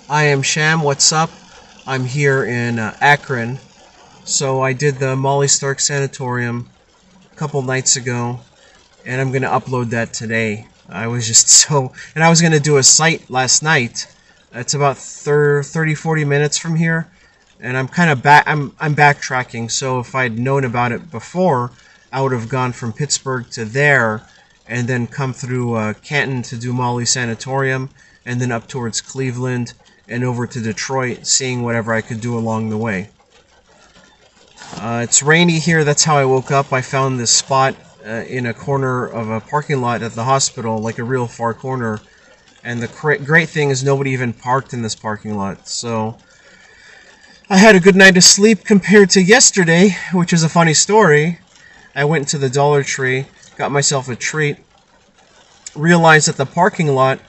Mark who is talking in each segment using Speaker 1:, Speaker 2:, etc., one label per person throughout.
Speaker 1: I am Sham. What's up? I'm here in Akron. So I did the Molly Stark Sanatorium a couple nights ago, and I'm gonna upload that today. I was just and I was gonna do a site last night. It's about 30, 40 minutes from here, and I'm kind of back. I'm backtracking. So if I'd known about it before, I would have gone from Pittsburgh to there, and then come through Canton to do Molly Sanatorium, and then up towards Cleveland and over to Detroit, seeing whatever I could do along the way. It's rainy here. That's how I woke up. I found this spot in a corner of a parking lot at the hospital, like a real far corner. And the great thing is nobody even parked in this parking lot. So I had a good night of sleep compared to yesterday, which is a funny story. I went to the Dollar Tree, got myself a treat, realized that the parking lot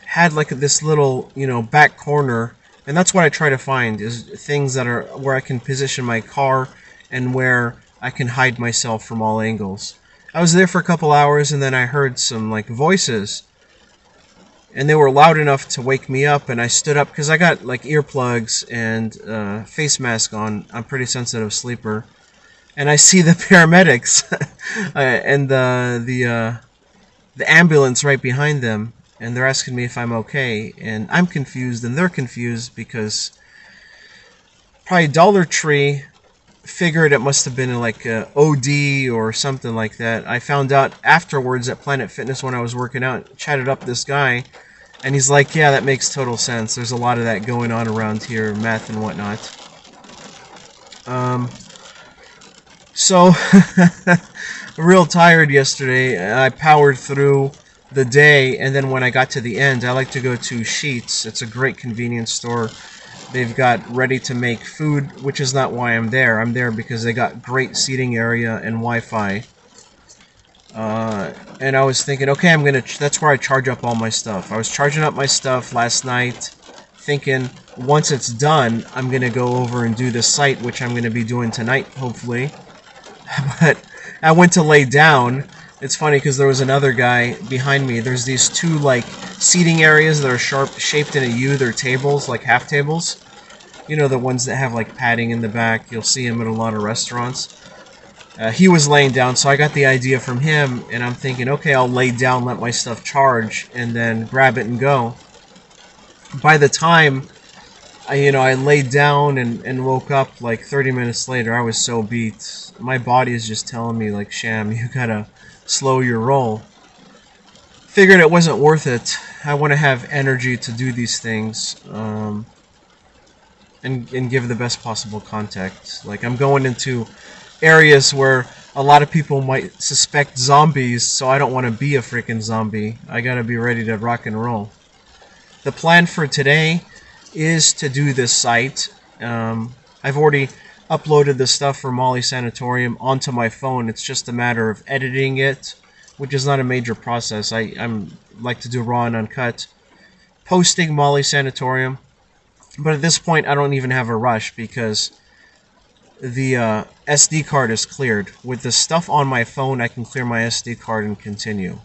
Speaker 1: had like this little, back corner, and that's what I try to find is things that are where I can position my car and where I can hide myself from all angles. I was there for a couple hours and then I heard some like voices and they were loud enough to wake me up, and I stood up because I got like earplugs and face mask on. I'm a pretty sensitive sleeper, and I see the paramedics and the ambulance right behind them, and they're asking me if I'm okay, and I'm confused, and they're confused because probably Dollar Tree figured it must have been like a OD or something like that. I found out afterwards at Planet Fitness when I was working out, chatted up this guy, and he's like, yeah, that makes total sense. There's a lot of that going on around here, meth and whatnot. Um, so, real tired yesterday. I powered through the day, and then when I got to the end, I like to go to Sheets. It's a great convenience store. They've got ready-to-make food, which is not why I'm there. I'm there because they got great seating area and Wi-Fi. And I was thinking, okay, that's where I charge up all my stuff. I was charging up my stuff last night, thinking once it's done, I'm gonna go over and do the site, which I'm gonna be doing tonight, hopefully. But I went to lay down. It's funny because there was another guy behind me. There's these two like seating areas that are shaped in a U. They're tables, like half tables. You know, the ones that have like padding in the back. You'll see them at a lot of restaurants. He was laying down, so I got the idea from him, and I'm thinking, okay, I'll lay down, let my stuff charge, and then grab it and go. By the time I laid down and woke up like 30 minutes later, I was so beat. My body is just telling me, like, Sham, you gotta slow your roll. Figured it wasn't worth it. I want to have energy to do these things, and give the best possible contact. Like, I'm going into areas where a lot of people might suspect zombies, so I don't want to be a freaking zombie. I gotta be ready to rock and roll. The plan for today is to do this site. I've already uploaded the stuff for Molly Sanatorium onto my phone. It's just a matter of editing it, which is not a major process. I'm like to do raw and uncut. Posting Molly Sanatorium, but at this point I don't even have a rush because the SD card is cleared. With the stuff on my phone, I can clear my SD card and continue.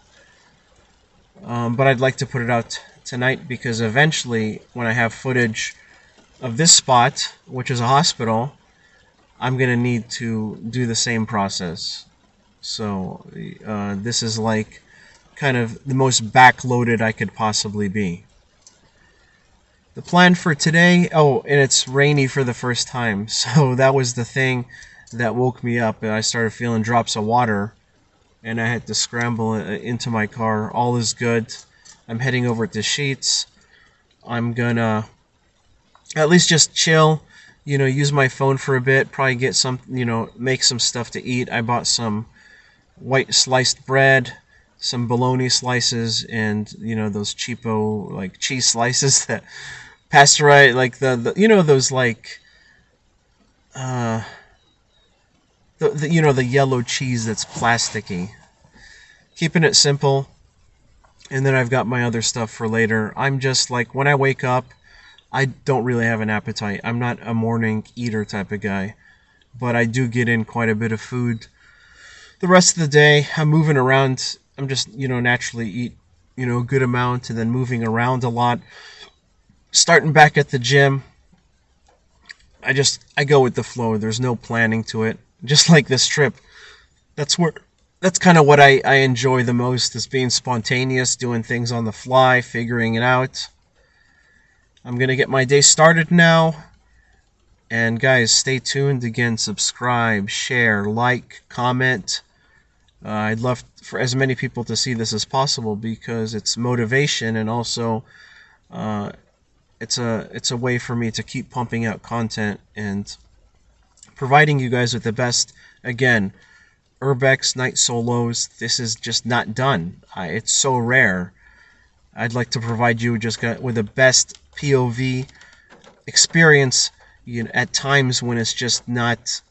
Speaker 1: But I'd like to put it out tonight because eventually, when I have footage of this spot, which is a hospital, I'm going to need to do the same process. So this is like kind of the most backloaded I could possibly be. The plan for today, oh, and it's rainy for the first time, so that was the thing that woke me up. I started feeling drops of water, and I had to scramble into my car. All is good. I'm heading over to Sheets. I'm gonna at least just chill, use my phone for a bit, probably get some, make some stuff to eat. I bought some white sliced bread, some bologna slices, and, those cheapo, like, cheese slices that pasteurize, like those like the yellow cheese that's plasticky. Keeping it simple, and then I've got my other stuff for later. I'm just like, when I wake up, I don't really have an appetite. I'm not a morning eater type of guy, but I do get in quite a bit of food. The rest of the day, I'm moving around. I'm just, naturally eat, a good amount, and then moving around a lot. starting back at the gym. I go with the flow. There's no planning to it. Just like this trip. That's where that's kind of what I enjoy the most, is being spontaneous, doing things on the fly, figuring it out. I'm gonna get my day started now. And guys, stay tuned. Again, subscribe, share, like, comment. I'd love for as many people to see this as possible, because it's motivation, and also it's a way for me to keep pumping out content and providing you guys with the best. Again, Urbex Night Solos, this is just not done. It's so rare. I'd like to provide you just with the best POV experience, at times when it's just not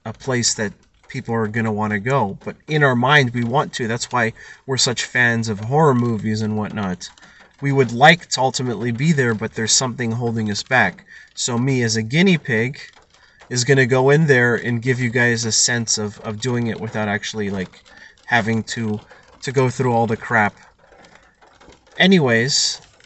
Speaker 1: a place that people are going to want to go. But in our mind, we want to. That's why we're such fans of horror movies and whatnot. We would like to ultimately be there, but there's something holding us back. So me, as a guinea pig, is going to go in there and give you guys a sense of doing it without actually, like, having to go through all the crap. Anyways,